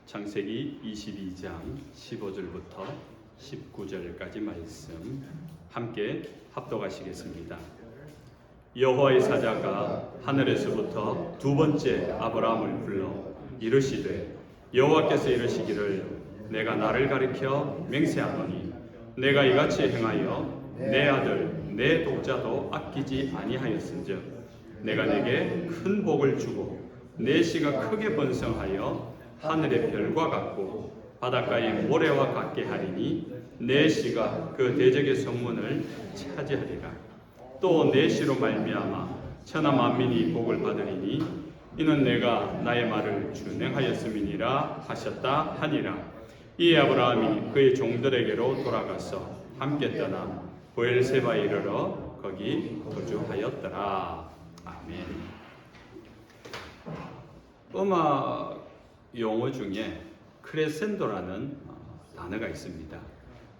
창세기 22장 15절부터 19절까지 말씀 함께 합독하시겠습니다. 여호와의 사자가 하늘에서부터 두 번째 아브라함을 불러 이르시되 여호와께서 이르시기를 내가 나를 가리켜 맹세하노니 내가 이같이 행하여 내 아들 내 독자도 아끼지 아니하였은즉 내가 내게 큰 복을 주고 내 씨가 크게 번성하여 하늘의 별과 같고 바닷가의 모래와 같게 하리니 내 씨가 그 대적의 성문을 차지하리라. 또 내 씨로 말미암아 천하 만민이 복을 받으리니 이는 내가 나의 말을 준행하였음이니라 하셨다 하니라. 이에 아브라함이 그의 종들에게로 돌아가서 함께 떠나 브엘세바에 이르러 거기 거주하였더라. 아멘. 음악 용어 중에 크레센도라는 단어가 있습니다.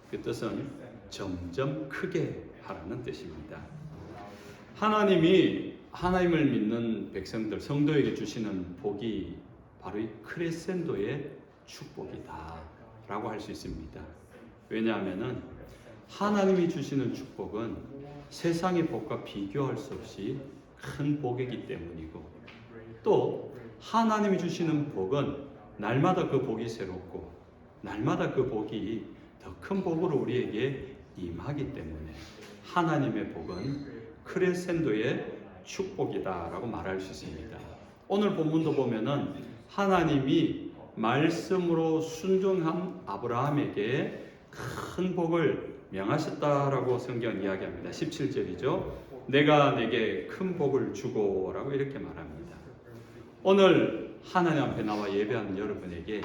그 뜻은 점점 크게 하라는 뜻입니다. 하나님이 하나님을 믿는 백성들, 성도에게 주시는 복이 바로 이 크레센도의 축복이다 라고 할 수 있습니다. 왜냐하면 하나님이 주시는 축복은 세상의 복과 비교할 수 없이 큰 복이기 때문이고, 또 하나님이 주시는 복은 날마다 그 복이 새롭고 날마다 그 복이 더 큰 복으로 우리에게 임하기 때문에 하나님의 복은 크레센도의 축복이다라고 말할 수 있습니다. 오늘 본문도 보면은 하나님이 말씀으로 순종한 아브라함에게 큰 복을 명하셨다라고 성경은 이야기합니다. 17절이죠. 내가 내게 큰 복을 주고 라고 이렇게 말합니다. 오늘 하나님 앞에 나와 예배하는 여러분에게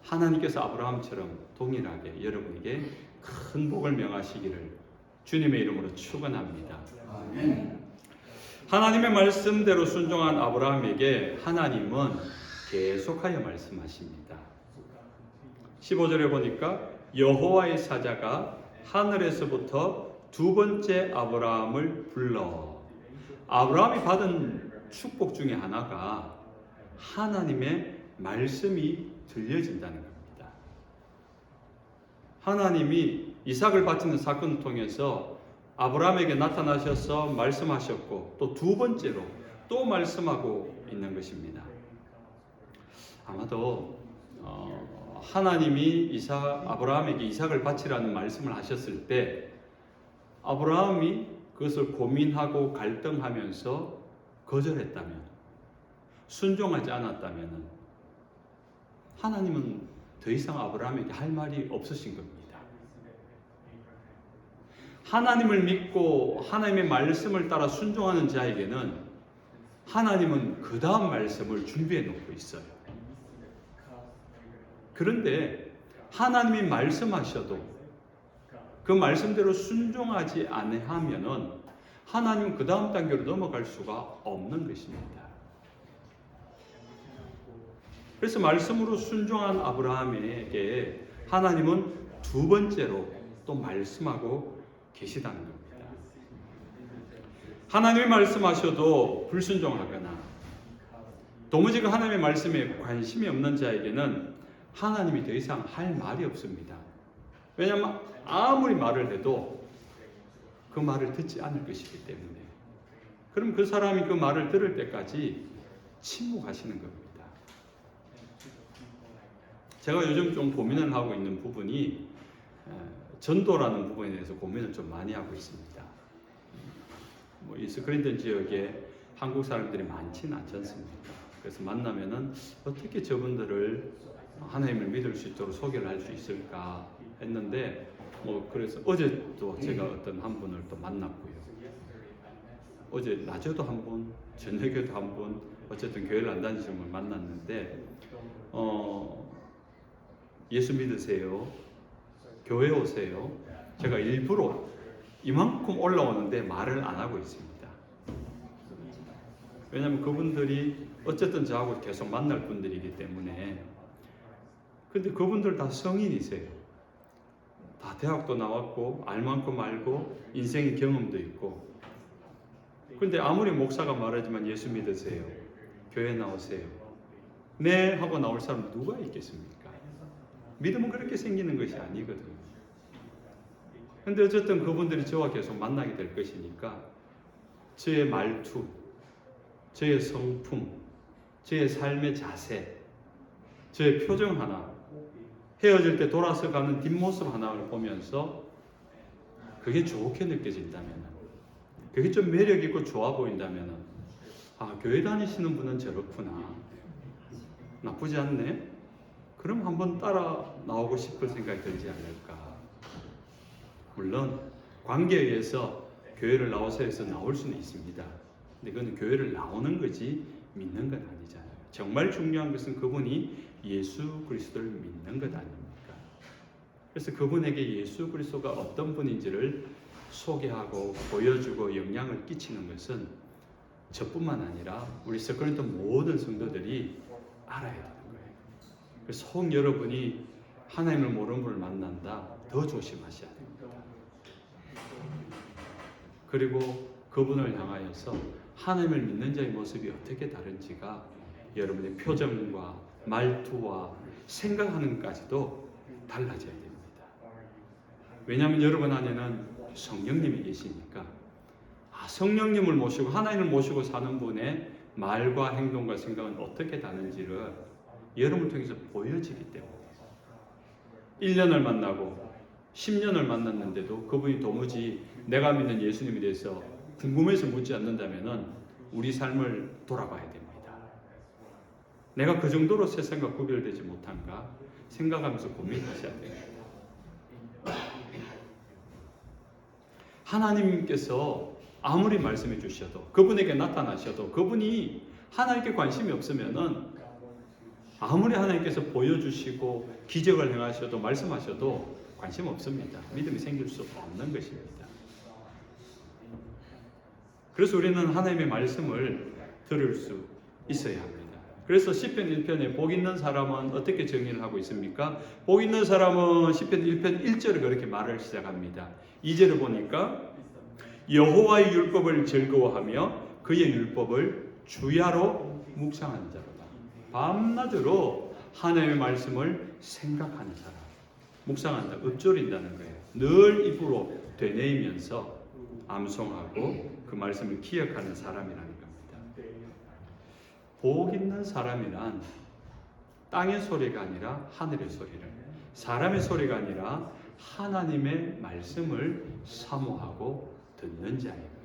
하나님께서 아브라함처럼 동일하게 여러분에게 큰 복을 명하시기를 주님의 이름으로 축원합니다. 하나님의 말씀대로 순종한 아브라함에게 하나님은 계속하여 말씀하십니다. 15절에 보니까 여호와의 사자가 하늘에서부터 두 번째 아브라함을 불러. 아브라함이 받은 축복 중에 하나가 하나님의 말씀이 들려진다는 겁니다. 하나님이 이삭을 바치는 사건을 통해서 아브라함에게 나타나셔서 말씀하셨고, 또 두 번째로 또 말씀하고 있는 것입니다. 아마도 하나님이 아브라함에게 이삭을 바치라는 말씀을 하셨을 때 아브라함이 그것을 고민하고 갈등하면서 거절했다면, 순종하지 않았다면 하나님은 더 이상 아브라함에게 할 말이 없으신 겁니다. 하나님을 믿고 하나님의 말씀을 따라 순종하는 자에게는 하나님은 그 다음 말씀을 준비해 놓고 있어요. 그런데 하나님이 말씀하셔도 그 말씀대로 순종하지 않으면은 하나님은 그 다음 단계로 넘어갈 수가 없는 것입니다. 그래서 말씀으로 순종한 아브라함에게 하나님은 두 번째로 또 말씀하고 계시다는 겁니다. 하나님이 말씀하셔도 불순종하거나 도무지 그 하나님의 말씀에 관심이 없는 자에게는 하나님이 더 이상 할 말이 없습니다. 왜냐하면 아무리 말을 해도 그 말을 듣지 않을 것이기 때문에. 그럼 그 사람이 그 말을 들을 때까지 침묵하시는 겁니다. 제가 요즘 좀 고민을 하고 있는 부분이 전도라는 부분에 대해서 고민을 좀 많이 하고 있습니다. 이 스크린턴 지역에 한국 사람들이 많지는 않지 않습니까? 그래서 만나면은 어떻게 저분들을 하나님을 믿을 수 있도록 소개를 할 수 있을까 했는데, 그래서 어제도 제가 어떤 한 분을 또 만났고요. 어제 낮에도 한 분, 저녁에도 한 분, 어쨌든 교회를 안 다니시는 분 만났는데, 예수 믿으세요? 교회 오세요? 제가 일부러 이만큼 올라오는데 말을 안 하고 있습니다. 왜냐하면 그분들이 어쨌든 저하고 계속 만날 분들이기 때문에. 근데 그분들 다 성인이세요. 다 대학도 나왔고 알 만큼 알고 인생의 경험도 있고. 근데 아무리 목사가 말하지만 예수 믿으세요? 교회 나오세요? 네 하고 나올 사람 누가 있겠습니까? 믿음은 그렇게 생기는 것이 아니거든요. 근데 어쨌든 그분들이 저와 계속 만나게 될 것이니까 저의 말투, 저의 성품, 저의 삶의 자세, 저의 표정 하나, 헤어질 때 돌아서 가는 뒷모습 하나를 보면서 그게 좋게 느껴진다면, 그게 좀 매력 있고 좋아 보인다면, 아, 교회 다니시는 분은 저렇구나, 나쁘지 않네, 그럼 한번 따라 나오고 싶을 생각이 들지 않을까. 물론 관계에 의해서 교회를 나오세요 해서 나올 수는 있습니다. 근데 그건 교회를 나오는 거지 믿는 건 아니잖아요. 정말 중요한 것은 그분이 예수 그리스도를 믿는 것 아닙니까? 그래서 그분에게 예수 그리스도가 어떤 분인지를 소개하고 보여주고 영향을 끼치는 것은 저뿐만 아니라 우리 서코린도 모든 성도들이 알아야 되는 거예요. 그래서 혹 여러분이 하나님을 모르는 분을 만난다, 더 조심하셔야 됩니다. 그리고 그분을 향하여서 하나님을 믿는 자의 모습이 어떻게 다른지가 여러분의 표정과 말투와 생각하는 것까지도 달라져야 됩니다. 왜냐하면 여러분 안에는 성령님이 계시니까, 성령님을 모시고 하나님을 모시고 사는 분의 말과 행동과 생각은 어떻게 다른지를 여러분을 통해서 보여지기 때문에 1년을 만나고 10년을 만났는데도 그분이 도무지 내가 믿는 예수님에 대해서 궁금해서 묻지 않는다면 우리 삶을 돌아봐야 됩니다. 내가 그 정도로 세상과 구별되지 못한가 생각하면서 고민하셔야 됩니다. 하나님께서 아무리 말씀해 주셔도, 그분에게 나타나셔도, 그분이 하나님께 관심이 없으면은 아무리 하나님께서 보여주시고 기적을 행하셔도 말씀하셔도 관심 없습니다. 믿음이 생길 수 없는 것입니다. 그래서 우리는 하나님의 말씀을 들을 수 있어야 합니다. 그래서 시편 1편에 복 있는 사람은 어떻게 정의를 하고 있습니까? 복 있는 사람은 시편 1편 1절에 그렇게 말을 시작합니다. 2절을 보니까 여호와의 율법을 즐거워하며 그의 율법을 주야로 묵상하는 자로다. 밤낮으로 하나님의 말씀을 생각하는 사람, 묵상한다, 읊조린다는 거예요. 늘 입으로 되뇌이면서 암송하고 그 말씀을 기억하는 사람이라는 겁니다. 복 있는 사람이란 땅의 소리가 아니라 하늘의 소리를, 사람의 소리가 아니라 하나님의 말씀을 사모하고 듣는 자입니다.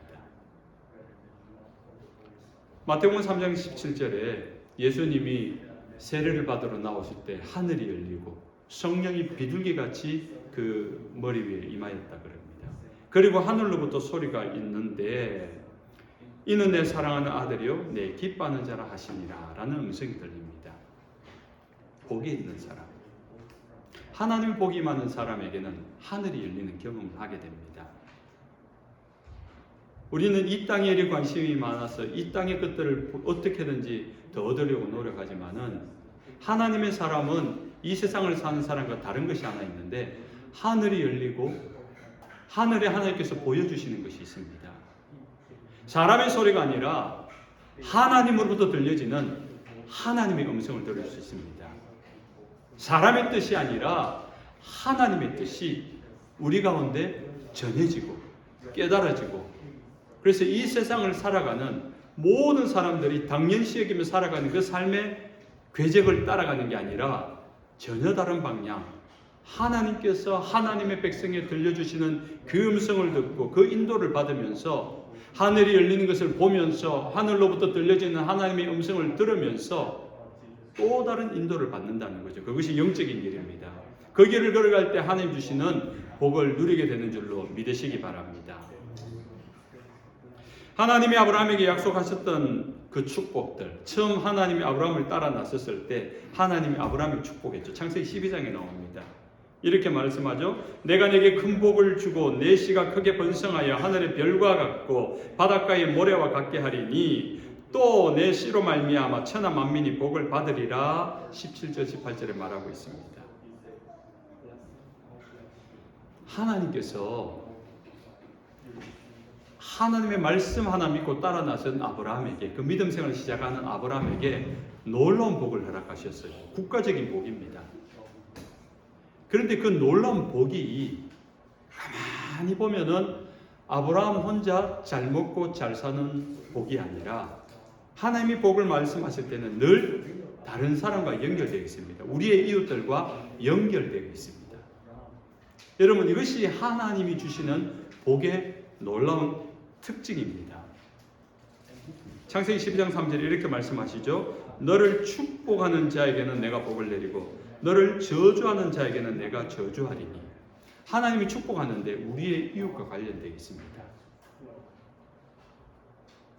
마태복음 3장 17절에 예수님이 세례를 받으러 나오실 때 하늘이 열리고 성령이 비둘기같이 그 머리 위에 임하였다 그럽니다. 그리고 하늘로부터 소리가 있는데 이는 내 사랑하는 아들이요 내 기뻐하는 자라 하시니라 라는 음성이 들립니다. 복이 있는 사람, 하나님 복이 많은 사람에게는 하늘이 열리는 경험을 하게 됩니다. 우리는 이 땅에 이리 관심이 많아서 이 땅의 것들을 어떻게든지 더 얻으려고 노력하지만은 하나님의 사람은 이 세상을 사는 사람과 다른 것이 하나 있는데 하늘이 열리고 하늘에 하나님께서 보여주시는 것이 있습니다. 사람의 소리가 아니라 하나님으로부터 들려지는 하나님의 음성을 들을 수 있습니다. 사람의 뜻이 아니라 하나님의 뜻이 우리 가운데 전해지고 깨달아지고, 그래서 이 세상을 살아가는 모든 사람들이 당연시 여기며 살아가는 그 삶의 궤적을 따라가는 게 아니라 전혀 다른 방향, 하나님께서 하나님의 백성에 들려주시는 그 음성을 듣고 그 인도를 받으면서 하늘이 열리는 것을 보면서 하늘로부터 들려지는 하나님의 음성을 들으면서 또 다른 인도를 받는다는 거죠. 그것이 영적인 길입니다. 그 길을 걸어갈 때 하나님 주시는 복을 누리게 되는 줄로 믿으시기 바랍니다. 하나님이 아브라함에게 약속하셨던 그 축복들, 처음 하나님이 아브라함을 따라 나섰을 때 하나님이 아브라함을 축복했죠. 창세기 12장에 나옵니다. 이렇게 말씀하죠. 내가 내게 큰 복을 주고 내 씨가 크게 번성하여 하늘의 별과 같고 바닷가의 모래와 같게 하리니 또 내 씨로 말미암아 천하 만민이 복을 받으리라. 17절 18절에 말하고 있습니다. 하나님께서 하나님의 말씀 하나 믿고 따라 나선 아브라함에게, 그 믿음 생활을 시작하는 아브라함에게 놀라운 복을 허락하셨어요. 국가적인 복입니다. 그런데 그 놀라운 복이 가만히 보면은 아브라함 혼자 잘 먹고 잘 사는 복이 아니라 하나님이 복을 말씀하실 때는 늘 다른 사람과 연결되어 있습니다. 우리의 이웃들과 연결되어 있습니다. 여러분, 이것이 하나님이 주시는 복의 놀라운 특징입니다. 창세기 12장 3절에 이렇게 말씀하시죠. 너를 축복하는 자에게는 내가 복을 내리고 너를 저주하는 자에게는 내가 저주하리니. 하나님이 축복하는데 우리의 이웃과 관련되어 있습니다.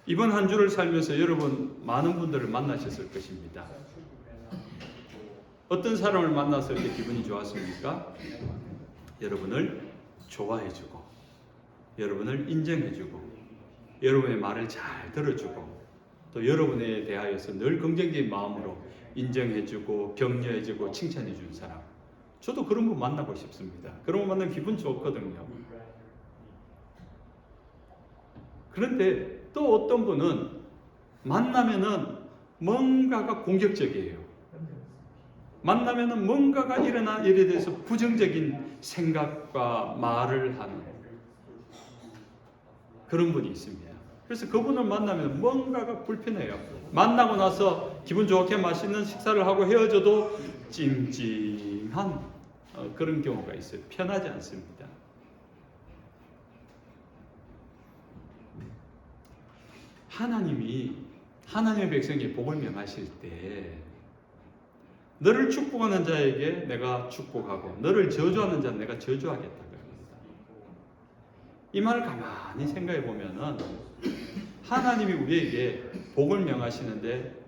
이번 한 주를 살면서 여러분 많은 분들을 만나셨을 것입니다. 어떤 사람을 만났을 때 기분이 좋았습니까? 여러분을 좋아해주고 여러분을 인정해주고 여러분의 말을 잘 들어주고 또 여러분에 대하여서 늘 긍정적인 마음으로 인정해주고 격려해주고 칭찬해주는 사람. 저도 그런 분 만나고 싶습니다. 그런 분 만나면 기분 좋거든요. 그런데 또 어떤 분은 만나면은 뭔가가 공격적이에요. 만나면은 뭔가가 일어난 일에 대해서 부정적인 생각과 말을 하는 그런 분이 있습니다. 그래서 그분을 만나면 뭔가가 불편해요. 만나고 나서 기분 좋게 맛있는 식사를 하고 헤어져도 찜찜한 그런 경우가 있어요. 편하지 않습니다. 하나님이 하나님의 백성에게 복을 명하실 때 너를 축복하는 자에게 내가 축복하고 너를 저주하는 자는 내가 저주하겠다 그럽니다. 이 말을 가만히 생각해 보면은 하나님이 우리에게 복을 명하시는데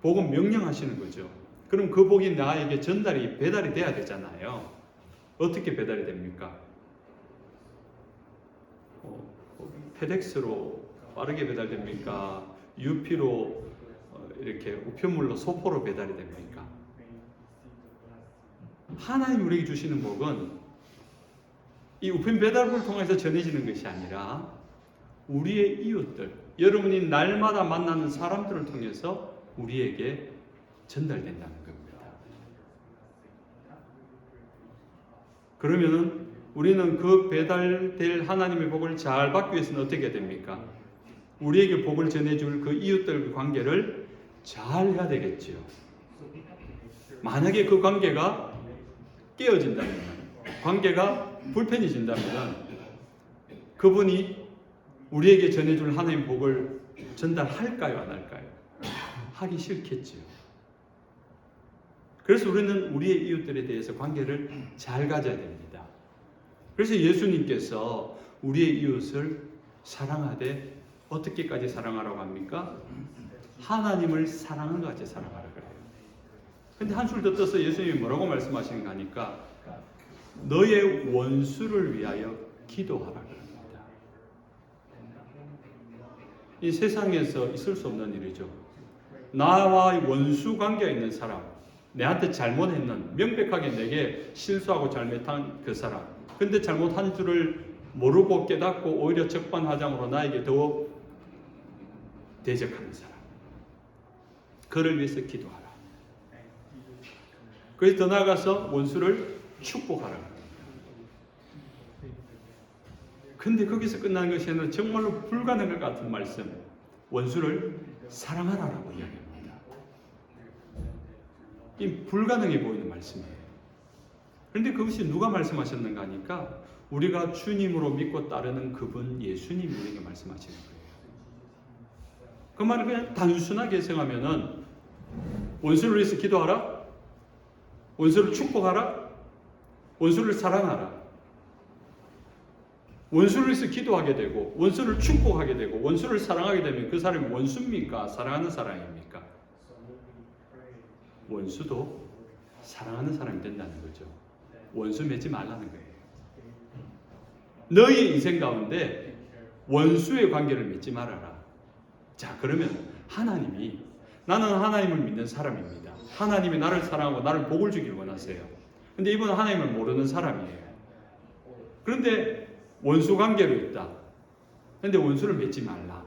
복은 명령하시는 거죠. 그럼 그 복이 나에게 배달이 돼야 되잖아요. 어떻게 배달이 됩니까? 페덱스로 빠르게 배달됩니까? UP로 이렇게 우편물로 소포로 배달이 됩니까? 하나님 우리에게 주시는 복은 이 우편 배달부를 통해서 전해지는 것이 아니라 우리의 이웃들, 여러분이 날마다 만나는 사람들을 통해서 우리에게 전달된다는 겁니다. 그러면은 우리는 그 배달될 하나님의 복을 잘 받기 위해서는 어떻게 해야 됩니까? 우리에게 복을 전해줄 그 이웃들과 관계를 잘 해야 되겠지요. 만약에 그 관계가 깨어진다면, 관계가 불편해진다면 그분이 우리에게 전해줄 하나님의 복을 전달할까요? 안 할까요? 하기 싫겠지요. 그래서 우리는 우리의 이웃들에 대해서 관계를 잘 가져야 됩니다. 그래서 예수님께서 우리의 이웃을 사랑하되 어떻게까지 사랑하라고 합니까? 하나님을 사랑하는 것 같이 사랑하라 그래요. 근데 한술 더 떠서 예수님이 뭐라고 말씀하시는가 하니까 너의 원수를 위하여 기도하라 그럽니다. 이 세상에서 있을 수 없는 일이죠. 나와 원수 관계가 있는 사람, 내한테 잘못했는, 명백하게 내게 실수하고 잘못한 그 사람, 근데 잘못한 줄을 모르고 깨닫고 오히려 적반하장으로 나에게 더 대적하는 사람, 그를 위해서 기도하라. 그래서 더 나아가서 원수를 축복하라. 근데 거기서 끝나는 것이 아니라 정말로 불가능할 것 같은 말씀, 원수를 사랑하라라고 이야기합니다. 이 불가능해 보이는 말씀이에요. 그런데 그것이 누가 말씀하셨는가 하니까 우리가 주님으로 믿고 따르는 그분 예수님이 우리에게 말씀하시는 거예요. 그 말을 그냥 단순하게 해석하면은 원수를 위해서 기도하라, 원수를 축복하라, 원수를 사랑하라. 원수를 위해서 기도하게 되고 원수를 축복하게 되고 원수를 사랑하게 되면 그 사람이 원수입니까? 사랑하는 사람입니까? 원수도 사랑하는 사람이 된다는 거죠. 원수 맺지 말라는 거예요. 너의 인생 가운데 원수의 관계를 맺지 말아라. 자, 그러면 하나님이, 나는 하나님을 믿는 사람입니다. 하나님이 나를 사랑하고 나를 복을 주길 원하세요. 근데 이분은 하나님을 모르는 사람이에요. 그런데 원수 관계로 있다. 그런데 원수를 맺지 말라.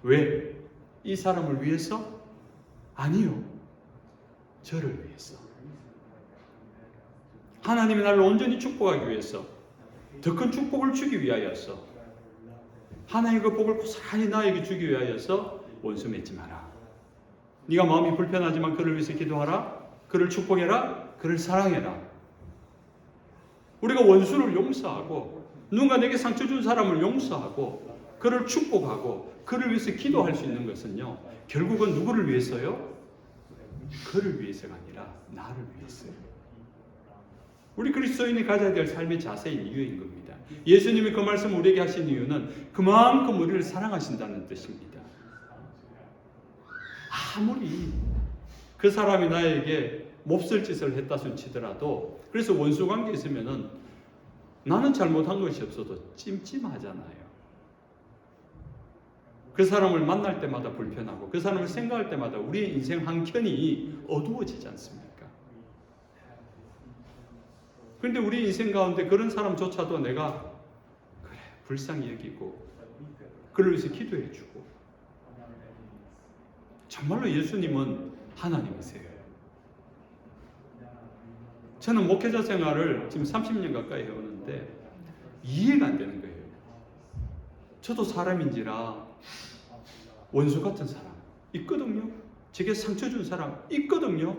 왜? 이 사람을 위해서? 아니요. 저를 위해서. 하나님이 나를 온전히 축복하기 위해서, 더 큰 축복을 주기 위하여서, 하나님의 그 복을 고스란히 나에게 주기 위하여서 원수 맺지 마라. 네가 마음이 불편하지만 그를 위해서 기도하라. 그를 축복해라. 그를 사랑해라. 우리가 원수를 용서하고 누군가 내게 상처 준 사람을 용서하고 그를 축복하고 그를 위해서 기도할 수 있는 것은요, 결국은 누구를 위해서요? 그를 위해서가 아니라 나를 위해서요. 우리 그리스도인이 가져야 될 삶의 자세인 이유인 겁니다. 예수님이 그 말씀을 우리에게 하신 이유는 그만큼 우리를 사랑하신다는 뜻입니다. 아무리 그 사람이 나에게 몹쓸 짓을 했다 손 치더라도, 그래서 원수 관계에 있으면은 나는 잘못한 것이 없어도 찜찜하잖아요. 그 사람을 만날 때마다 불편하고 그 사람을 생각할 때마다 우리의 인생 한 켠이 어두워지지 않습니까? 그런데 우리 인생 가운데 그런 사람조차도 내가 그래 불쌍히 여기고 그를 위해서 기도해주고, 정말로 예수님은 하나님이세요. 저는 목회자 생활을 지금 30년 가까이 해오는데 이해가 안 되는 거예요. 저도 사람인지라 원수 같은 사람 있거든요. 제게 상처 준 사람 있거든요.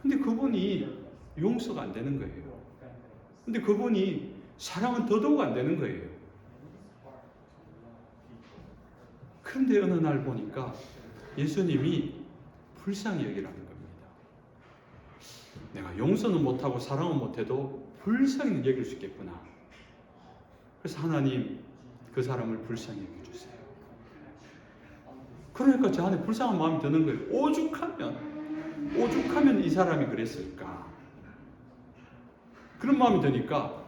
근데 그분이 용서가 안 되는 거예요. 근데 그분이 사랑은 더더욱 안 되는 거예요. 그런데 어느 날 보니까 예수님이 불쌍히 여기라는 겁니다. 내가 용서는 못하고 사랑은 못해도 불쌍히 여길 수 있겠구나. 그래서 하나님 그 사람을 불쌍히 여겨주세요. 그러니까 제 안에 불쌍한 마음이 드는 거예요. 오죽하면 이 사람이 그랬을까. 그런 마음이 드니까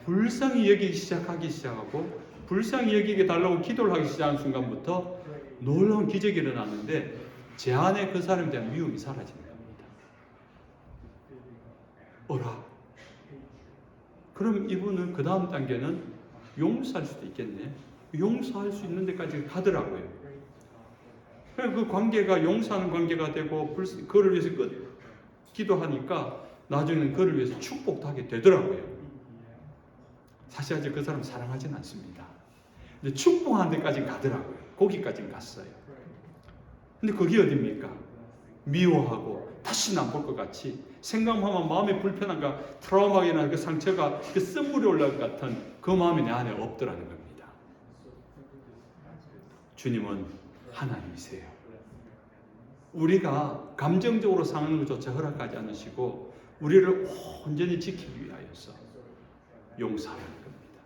불쌍히 여기기 시작하고 불쌍히 여기게 달라고 기도를 하기 시작한 순간부터 놀라운 기적이 일어났는데 제 안에 그 사람에 대한 미움이 사라지는 겁니다. 어라? 그럼 이분은 그 다음 단계는 용서할 수도 있겠네. 용서할 수 있는 데까지 가더라고요. 그 관계가 용서하는 관계가 되고 그를 위해서 기도하니까 나중에는 그를 위해서 축복도 하게 되더라고요. 사실 아직 그 사람 사랑하지는 않습니다. 근데 축복하는 데까지 가더라고요. 거기까지 갔어요. 근데 그게 어딥니까? 미워하고 다시는 안 볼 것 같이 생각하면 마음에 불편함과 트라우마나 그 상처가 그 쓴물이 올라올 것 같은 그 마음이 내 안에 없더라는 겁니다. 주님은 하나님이세요. 우리가 감정적으로 상하는 것조차 허락하지 않으시고 우리를 온전히 지키기 위하여서 용서하는 겁니다.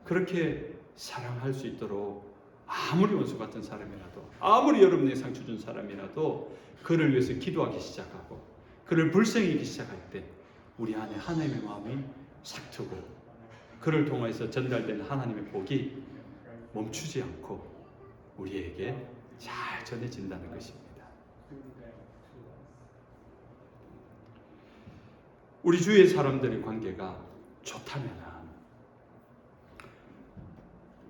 그렇게 사랑할 수 있도록 아무리 원수 같은 사람이라도, 아무리 여러분에게 상처 준 사람이라도 그를 위해서 기도하기 시작하고 그를 불쌍히 여기기 시작할 때 우리 안에 하나님의 마음이 삭트고 그를 통해서 전달되는 하나님의 복이 멈추지 않고 우리에게 잘 전해진다는 것입니다. 우리 주위의 사람들의 관계가 좋다면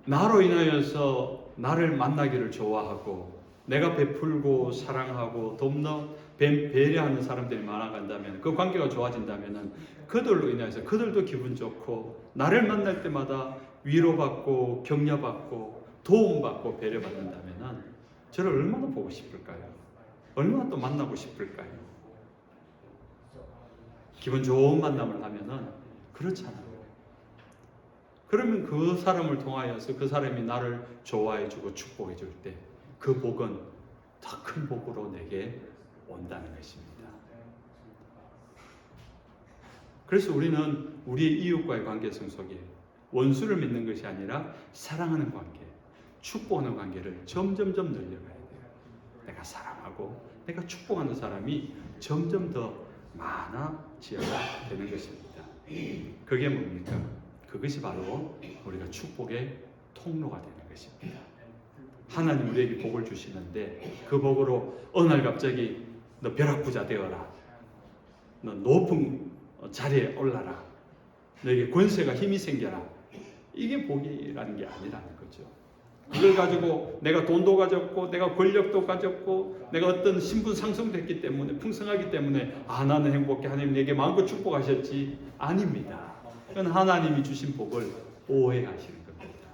나로 인하여서 나를 만나기를 좋아하고 내가 베풀고 사랑하고 돕는 배려하는 사람들이 많아간다면, 그 관계가 좋아진다면 그들로 인해서 그들도 기분 좋고 나를 만날 때마다 위로받고 격려받고 도움받고 배려받는다면 저를 얼마나 보고 싶을까요? 얼마나 또 만나고 싶을까요? 기분 좋은 만남을 하면은 그렇잖아요. 그러면 그 사람을 통하여서 그 사람이 나를 좋아해주고 축복해줄 때 그 복은 더 큰 복으로 내게 온다는 것입니다. 그래서 우리는 우리의 이웃과의 관계성 속에 원수를 맺는 것이 아니라 사랑하는 관계, 축복하는 관계를 점점점 늘려가야 돼요. 내가 사랑하고 내가 축복하는 사람이 점점 더 많아져야 되는 것입니다. 그게 뭡니까? 그것이 바로 우리가 축복의 통로가 되는 것입니다. 하나님 우리에게 복을 주시는데 그 복으로 어느 날 갑자기 너 벼락부자 되어라, 너 높은 자리에 올라라, 너에게 권세가 힘이 생겨라, 이게 복이라는 게 아니라는 거죠. 그걸 가지고 내가 돈도 가졌고 내가 권력도 가졌고 내가 어떤 신분 상승됐기 때문에 풍성하기 때문에 나는 행복해, 하나님 내게 마음껏 축복하셨지. 아닙니다. 그건 하나님이 주신 복을 오해하시는 겁니다.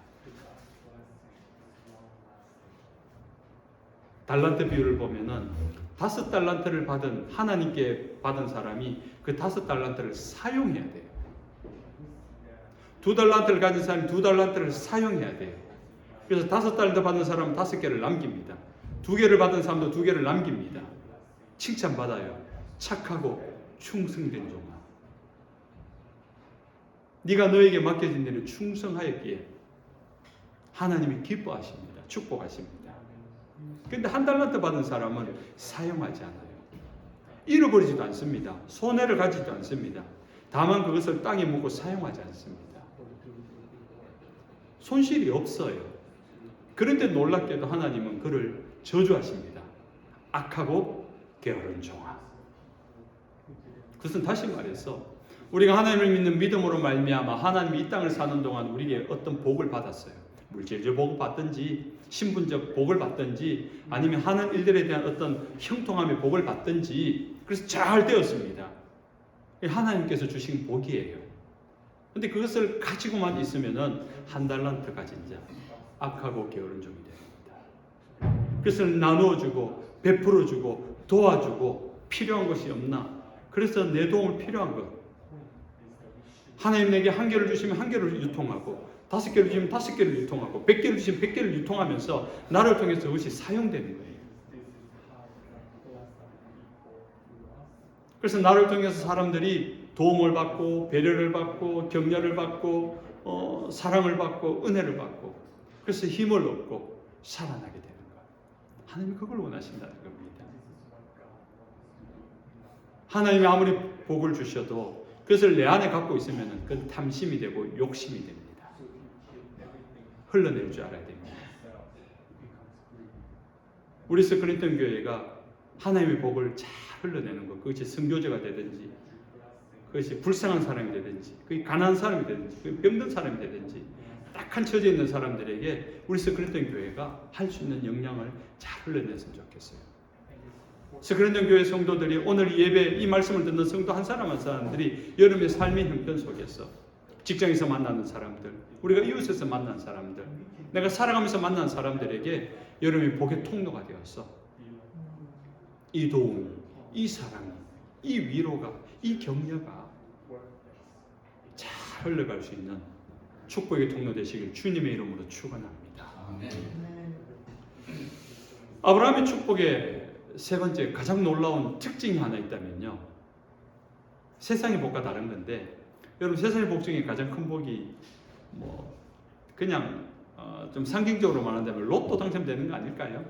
달란트 비유를 보면은 5달란트를 받은, 하나님께 받은 사람이 그 5달란트를 사용해야 돼요. 2달란트를 가진 사람이 2달란트를 사용해야 돼요. 그래서 5달란트 받은 사람은 5개를 남깁니다. 2개를 받은 사람도 2개를 남깁니다. 칭찬받아요. 착하고 충성된 종아, 네가 너에게 맡겨진 일을 충성하였기에 하나님이 기뻐하십니다. 축복하십니다. 그런데 1달란트 받은 사람은 사용하지 않아요. 잃어버리지도 않습니다. 손해를 가지도 않습니다. 다만 그것을 땅에 묻고 사용하지 않습니다. 손실이 없어요. 그런데 놀랍게도 하나님은 그를 저주하십니다. 악하고 게으른 종아. 그것은 다시 말해서 우리가 하나님을 믿는 믿음으로 말미암아 하나님이 이 땅을 사는 동안 우리에게 어떤 복을 받았어요. 물질적 복을 받든지 신분적 복을 받든지 아니면 하는 일들에 대한 어떤 형통함의 복을 받든지, 그래서 잘 되었습니다. 하나님께서 주신 복이에요. 근데 그것을 가지고만 있으면은 1달란트 가진 자, 악하고 게으른 종이 됩니다. 그것을 나누어주고 베풀어주고 도와주고 필요한 것이 없나? 그래서 내 도움을 필요한 것. 하나님 내게 1개를 주시면 1개를 유통하고 5개를 주시면 5개를 유통하고 100개를 주시면 100개를 유통하면서 나를 통해서 그것이 사용되는 거예요. 그래서 나를 통해서 사람들이 도움을 받고 배려를 받고 격려를 받고 사랑을 받고 은혜를 받고 그래서 힘을 얻고 살아나게 되는 거예요. 하나님이 그걸 원하신다는 겁니다. 하나님이 아무리 복을 주셔도 그것을 내 안에 갖고 있으면 그건 탐심이 되고 욕심이 됩니다. 흘러낼 줄 알아야 됩니다. 우리 스크린턴 교회가 하나님의 복을 잘 흘러내는 것, 그것이 선교제가 되든지 그것이 불쌍한 사람이 되든지 그게 가난한 사람이 되든지 그게 병든 사람이 되든지 딱한 처지에 있는 사람들에게 우리 스크린턴 교회가 할 수 있는 역량을 잘 흘러냈으면 좋겠어요. 스크린턴 교회 성도들이 오늘 예배 이 말씀을 듣는 성도 한 사람 한 사람들이 여러분의 삶의 형편 속에서 직장에서 만나는 사람들, 우리가 이웃에서 만난 사람들, 내가 살아가면서 만난 사람들에게 여러분의 복의 통로가 되어서 이 도움이, 이 사랑이, 이 위로가, 이 격려가 잘 흘러갈 수 있는 축복의 통로 되시길 주님의 이름으로 축원합니다. 아브라함의 축복의 세 번째 가장 놀라운 특징이 하나 있다면요, 세상의 복과 다른 건데, 여러분 세상의 복 중에 가장 큰 복이 그냥 좀 상징적으로 말한다면 로또 당첨되는 거 아닐까요?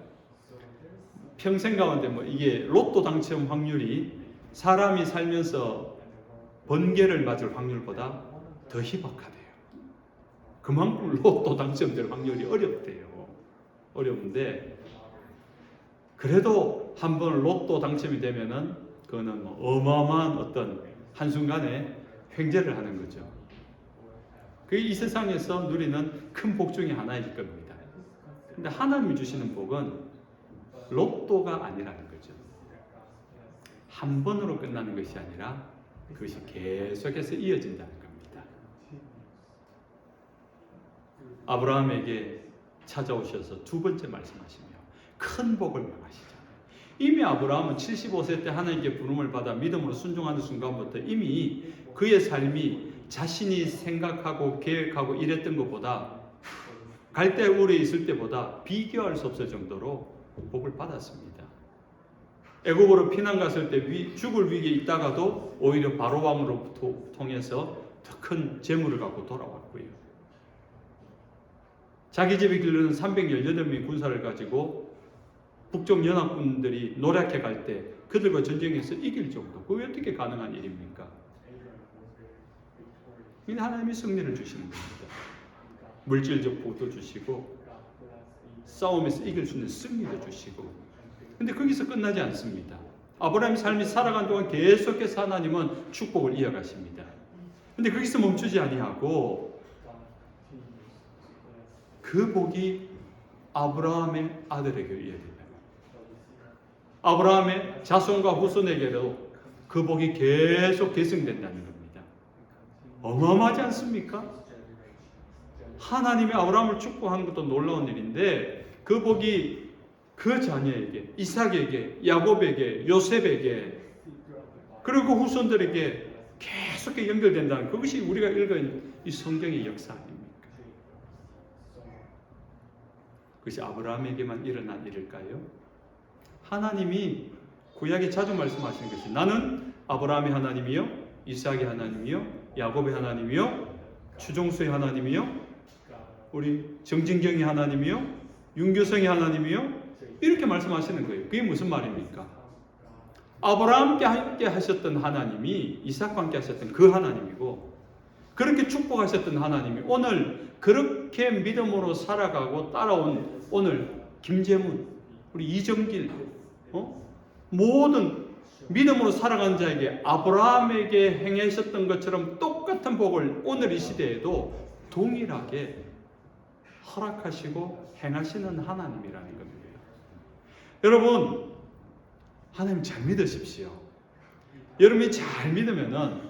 평생 가운데 이게 로또 당첨 확률이 사람이 살면서 번개를 맞을 확률보다 더 희박하대요. 그만큼 로또 당첨될 확률이 어렵대요. 어려운데 그래도 한번 로또 당첨이 되면은 그거는 어마어마한 어떤 한순간에 횡재를 하는 거죠. 그게 이 세상에서 누리는 큰 복 중에 하나일 겁니다. 근데 하나님이 주시는 복은 로또가 아니라는 거죠. 한 번으로 끝나는 것이 아니라 그것이 계속해서 이어진다는 겁니다. 아브라함에게 찾아오셔서 두 번째 말씀하시며 큰 복을 명하시죠. 이미 아브라함은 75세 때 하나님께 부름을 받아 믿음으로 순종하는 순간부터 이미 그의 삶이 자신이 생각하고 계획하고 이랬던 것보다 갈대우르에 있을 때보다 비교할 수 없을 정도로 복을 받았습니다. 애굽으로 피난 갔을 때 죽을 위기에 있다가도 오히려 바로 왕으로 통해서 더 큰 재물을 갖고 돌아왔고요. 자기 집에 기르는 318명의 군사를 가지고 북쪽 연합군들이 노략해 갈 때 그들과 전쟁에서 이길 정도, 그게 어떻게 가능한 일입니까? 하나님이 승리를 주시는 겁니다. 물질적 복도 주시고 싸움에서 이길 수 있는 승리도 주시고. 근데 거기서 끝나지 않습니다. 아브라함의 삶이 살아간 동안 계속해서 하나님은 축복을 이어가십니다. 근데 거기서 멈추지 아니하고 그 복이 아브라함의 아들에게 이어진다. 아브라함의 자손과 후손에게도 그 복이 계속 계승된다는 겁니다. 어마어마하지 않습니까? 하나님이 아브라함을 축복하는 것도 놀라운 일인데 그 복이 그 자녀에게, 이삭에게, 야곱에게, 요셉에게, 그리고 후손들에게 계속 연결된다는 그것이 우리가 읽은 이 성경의 역사 아닙니까? 그것이 아브라함에게만 일어난 일일까요? 하나님이 구약에 자주 말씀하시는 것이 나는 아브라함의 하나님이요, 이삭의 하나님이요, 야곱의 하나님이요, 추종수의 하나님이요, 우리 정진경의 하나님이요, 윤교성의 하나님이요, 이렇게 말씀하시는 거예요. 그게 무슨 말입니까? 아브라함과 함께 하셨던 하나님이 이삭과 함께 하셨던 그 하나님이고, 그렇게 축복하셨던 하나님이 오늘 그렇게 믿음으로 살아가고 따라온 오늘 김재문, 우리 이정길, 모든 믿음으로 살아가는 자에게 아브라함에게 행하셨던 것처럼 똑같은 복을 오늘 이 시대에도 동일하게 허락하시고 행하시는 하나님이라는 겁니다. 여러분, 하나님 잘 믿으십시오. 여러분이 잘 믿으면은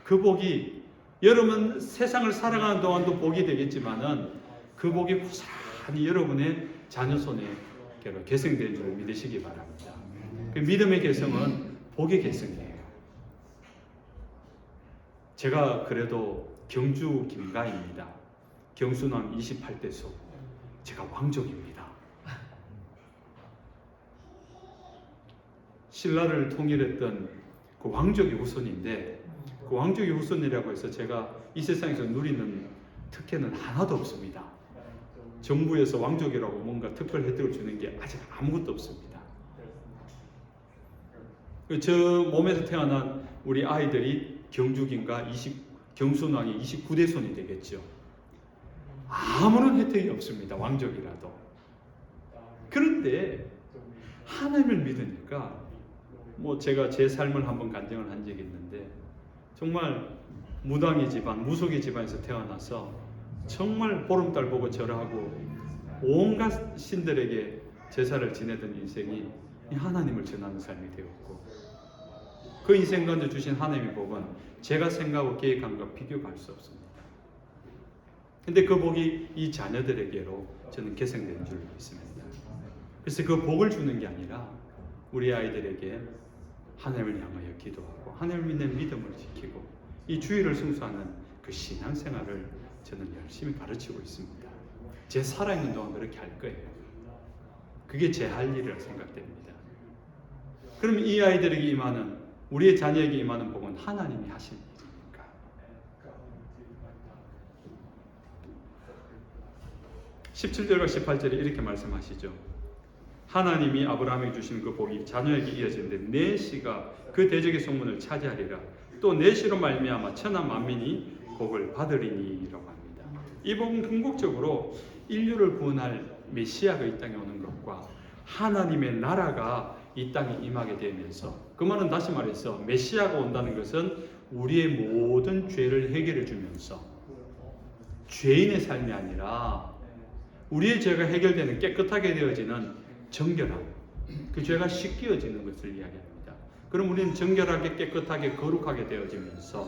그 복이 여러분 세상을 살아가는 동안도 복이 되겠지만은 그 복이 고스란히 여러분의 자녀 손에 계승된 줄 믿으시기 바랍니다. 그 믿음의 계승은 복의 계승이에요. 제가 그래도 경주 김가입니다. 경순왕 28대소. 제가 왕족입니다. 신라를 통일했던 그 왕족의 후손인데 그 왕족의 후손이라고 해서 제가 이 세상에서 누리는 특혜는 하나도 없습니다. 정부에서 왕족이라고 뭔가 특별 혜택을 주는 게 아직 아무것도 없습니다. 저 몸에서 태어난 우리 아이들이 경주김가 경순왕이 29대손이 되겠죠. 아무런 혜택이 없습니다. 왕족이라도. 그런데 하나님을 믿으니까 제가 제 삶을 한번 간증을 한 적이 있는데 정말 무당의 집안, 무속의 집안에서 태어나서 정말 보름달 보고 절하고 온갖 신들에게 제사를 지내던 인생이 하나님을 전하는 삶이 되었고 그 인생 가운데 주신 하나님의 복은 제가 생각하고 계획한 것과 비교할 수 없습니다. 근데 그 복이 이 자녀들에게로 저는 계승된 줄 믿습니다. 그래서 그 복을 주는 게 아니라 우리 아이들에게 하나님을 향하여 기도하고 하나님을 믿는 믿음을 지키고 이 주의를 승수하는 그 신앙생활을 저는 열심히 가르치고 있습니다. 제 살아있는 동안 그렇게 할 거예요. 그게 제 할 일이라 생각됩니다. 그럼 이 아이들에게 임하는 우리의 자녀에게 임하는 복은 하나님이 하신 일입니까? 17절과 18절에 이렇게 말씀하시죠. 하나님이 아브라함에게 주신 그 복이 자녀에게 이어지는데 내 씨가 그 대적의 소문을 차지하리라. 또 내 씨로 말미암아 천하 만민이 복을 받으리니라고 합니다. 이 복은 궁극적으로 인류를 구원할 메시아가 이 땅에 오는 것과 하나님의 나라가 이 땅에 임하게 되면서 그 말은 다시 말해서 메시아가 온다는 것은 우리의 모든 죄를 해결해 주면서 죄인의 삶이 아니라 우리의 죄가 해결되는 깨끗하게 되어지는 정결함, 그 죄가 씻겨지는 것을 이야기합니다. 그럼 우리는 정결하게 깨끗하게 거룩하게 되어지면서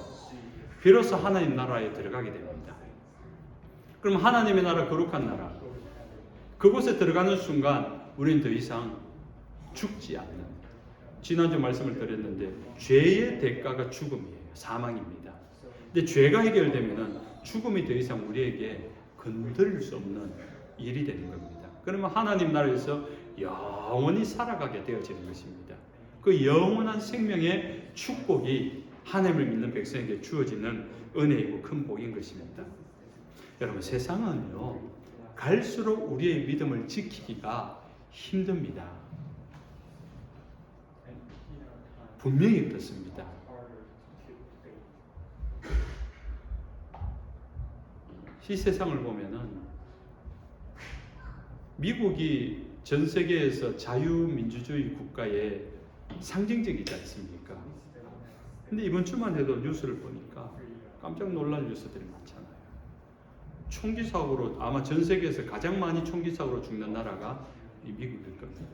비로소 하나님 나라에 들어가게 됩니다. 그럼 하나님의 나라, 거룩한 나라, 그곳에 들어가는 순간 우리는 더 이상 죽지 않는, 지난주 말씀을 드렸는데 죄의 대가가 죽음이에요. 사망입니다. 근데 죄가 해결되면 죽음이 더 이상 우리에게 건드릴 수 없는 일이 되는 겁니다. 그러면 하나님 나라에서 영원히 살아가게 되어지는 것입니다. 그 영원한 생명의 축복이 하나님을 믿는 백성에게 주어지는 은혜이고 큰 복인 것입니다. 여러분, 세상은요 갈수록 우리의 믿음을 지키기가 힘듭니다. 분명히 그렇습니다. 이 세상을 보면은 미국이 전 세계에서 자유민주주의 국가의 상징적이지 않습니까? 근데 이번 주만 해도 뉴스를 보니까 깜짝 놀랄 뉴스들이 많잖아요. 총기 사고로 아마 전 세계에서 가장 많이 총기 사고로 죽는 나라가 이 미국일 겁니다.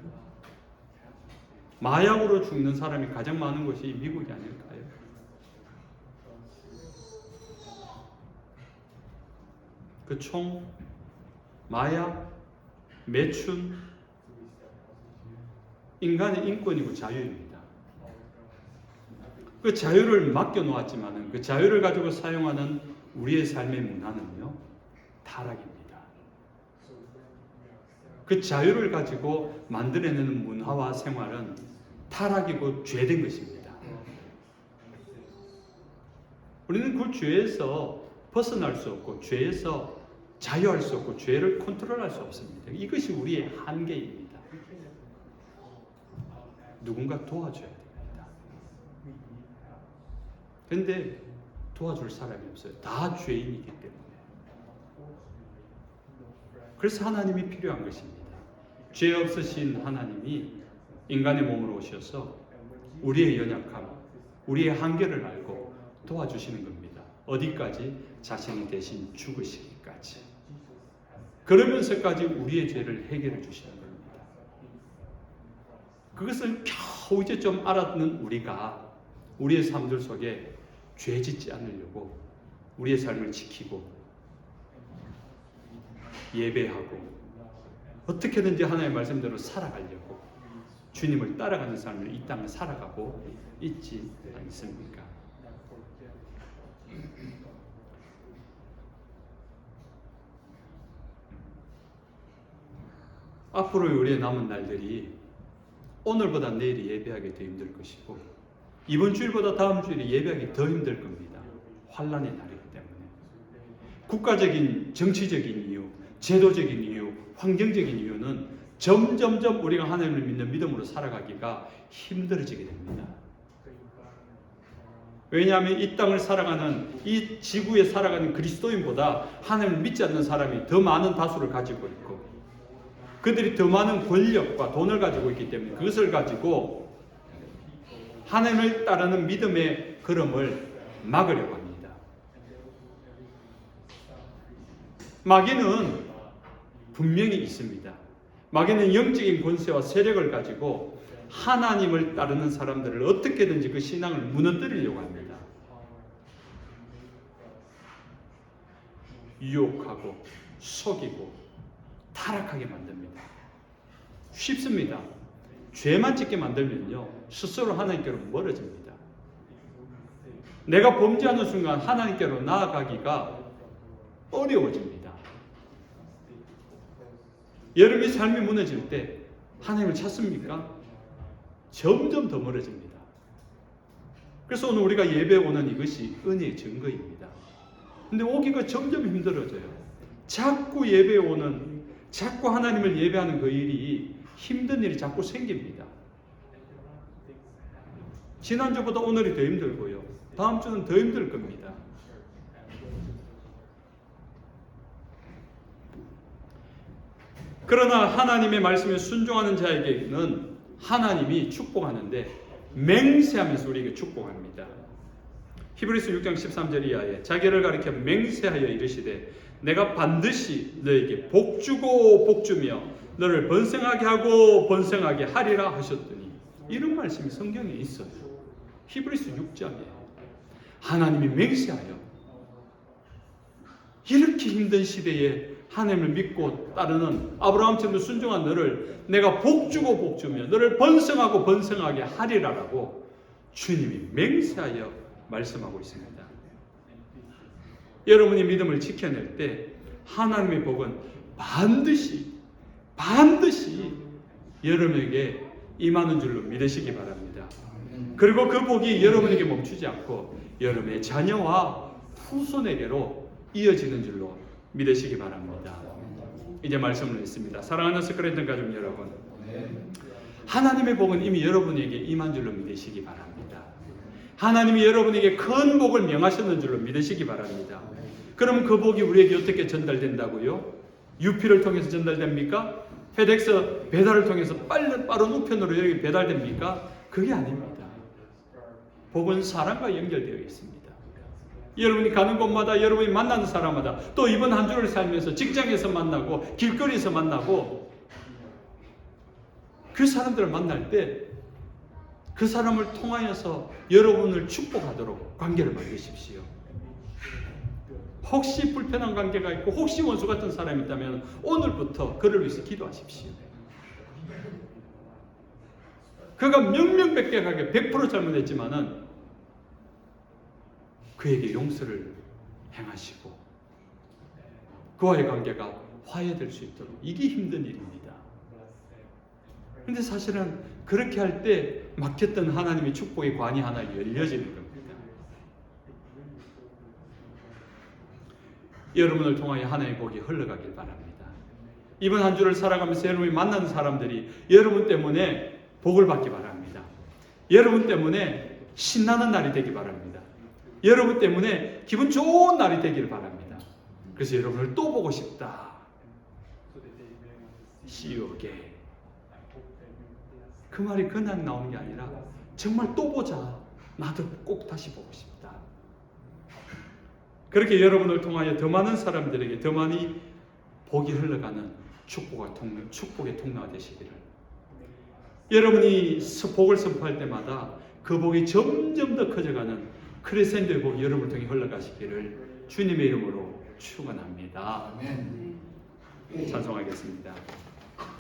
마약으로 죽는 사람이 가장 많은 곳이 미국이 아닐까요? 그 총, 마약, 매춘, 인간의 인권이고 자유입니다. 그 자유를 맡겨놓았지만 그 자유를 가지고 사용하는 우리의 삶의 문화는요, 타락입니다. 그 자유를 가지고 만들어내는 문화와 생활은 타락이고 죄된 것입니다. 우리는 그 죄에서 벗어날 수 없고 죄에서 자유할 수 없고 죄를 컨트롤할 수 없습니다. 이것이 우리의 한계입니다. 누군가 도와줘야 됩니다. 그런데 도와줄 사람이 없어요. 다 죄인이기 때문에. 그래서 하나님이 필요한 것입니다. 죄 없으신 하나님이 인간의 몸으로 오셔서 우리의 연약함, 우리의 한계를 알고 도와주시는 겁니다. 어디까지? 자신이 대신 죽으시기까지. 그러면서까지 우리의 죄를 해결해 주시는 겁니다. 그것을 겨우 이제 좀 알았는 우리가 우리의 삶들 속에 죄 짓지 않으려고 우리의 삶을 지키고 예배하고 어떻게든지 하나님의 말씀대로 살아가려고 주님을 따라가는 삶을 이 땅을 살아가고 있지 않습니까? 앞으로 우리의 남은 날들이 오늘보다 내일이 예배하기 더 힘들 것이고 이번 주일보다 다음 주일이 예배하기 더 힘들 겁니다. 환난의 날이기 때문에. 국가적인 정치적인 이유, 제도적인 이유, 환경적인 이유는 점점점 우리가 하나님을 믿는 믿음으로 살아가기가 힘들어지게 됩니다. 왜냐하면 이 땅을 살아가는, 이 지구에 살아가는 그리스도인보다 하나님을 믿지 않는 사람이 더 많은 다수를 가지고 있고 그들이 더 많은 권력과 돈을 가지고 있기 때문에 그것을 가지고 하나님을 따르는 믿음의 걸음을 막으려고 합니다. 마귀는 분명히 있습니다. 마귀는 영적인 권세와 세력을 가지고 하나님을 따르는 사람들을 어떻게든지 그 신앙을 무너뜨리려고 합니다. 유혹하고 속이고 타락하게 만듭니다. 쉽습니다. 죄만 짓게 만들면요 스스로 하나님께로 멀어집니다. 내가 범죄하는 순간 하나님께로 나아가기가 어려워집니다. 여러분의 삶이 무너질 때 하나님을 찾습니까? 점점 더 멀어집니다. 그래서 오늘 우리가 예배 오는 이것이 은혜의 증거입니다. 근데 오기가 점점 힘들어져요. 자꾸 예배 오는, 자꾸 하나님을 예배하는 그 일이 힘든 일이 자꾸 생깁니다. 지난주보다 오늘이 더 힘들고요. 다음 주는 더 힘들 겁니다. 그러나 하나님의 말씀에 순종하는 자에게는 하나님이 축복하는데 맹세하면서 우리에게 축복합니다. 히브리서 6장 13절 이하에 자기를 가리켜 맹세하여 이르시되 내가 반드시 너에게 복주고 복주며 너를 번성하게 하고 번성하게 하리라 하셨더니 이런 말씀이 성경에 있어요. 히브리서 6장에 하나님이 맹세하여 이렇게 힘든 시대에 하나님을 믿고 따르는 아브라함처럼 순종한 너를 내가 복주고 복주며 너를 번성하고 번성하게 하리라라고 주님이 맹세하여 말씀하고 있습니다. 여러분이 믿음을 지켜낼 때 하나님의 복은 반드시 여러분에게 임하는 줄로 믿으시기 바랍니다. 그리고 그 복이 여러분에게 멈추지 않고 여러분의 자녀와 후손에게로 이어지는 줄로 믿으시기 바랍니다. 이제 말씀을 했습니다. 사랑하는 스크랜턴 가족 여러분, 하나님의 복은 이미 여러분에게 임한 줄로 믿으시기 바랍니다. 하나님이 여러분에게 큰 복을 명하셨는 줄로 믿으시기 바랍니다. 그럼 그 복이 우리에게 어떻게 전달된다고요? UP를 통해서 전달됩니까? 페덱스 배달을 통해서 빠른 우편으로 여기 배달됩니까? 그게 아닙니다. 복은 사람과 연결되어 있습니다. 여러분이 가는 곳마다, 여러분이 만나는 사람마다, 또 이번 한 주를 살면서 직장에서 만나고 길거리에서 만나고 그 사람들을 만날 때 그 사람을 통하여서 여러분을 축복하도록 관계를 만드십시오. 혹시 불편한 관계가 있고 혹시 원수 같은 사람이 있다면 오늘부터 그를 위해서 기도하십시오. 그가 명명백백하게 100% 잘못했지만은 그에게 용서를 행하시고 그와의 관계가 화해될 수 있도록, 이게 힘든 일입니다. 그런데 사실은 그렇게 할 때 막혔던 하나님의 축복의 관이 하나 열려지는 겁니다. 여러분을 통하여 하나님의 복이 흘러가길 바랍니다. 이번 한 주를 살아가면서 여러분이 만나는 사람들이 여러분 때문에 복을 받기 바랍니다. 여러분 때문에 신나는 날이 되기 바랍니다. 여러분 때문에 기분 좋은 날이 되기를 바랍니다. 그래서 여러분을 또 보고 싶다. See you again. 그 말이 그냥 나오는 게 아니라 정말 또 보자. 나도 꼭 다시 보고 싶다. 그렇게 여러분을 통하여 더 많은 사람들에게 더 많이 복이 흘러가는 축복의 통로가 되시기를. 여러분이 복을 선포할 때마다 그 복이 점점 더 커져가는 크레센도의 복이 여러분을 통해 흘러가시기를 주님의 이름으로 축원합니다. 찬송하겠습니다.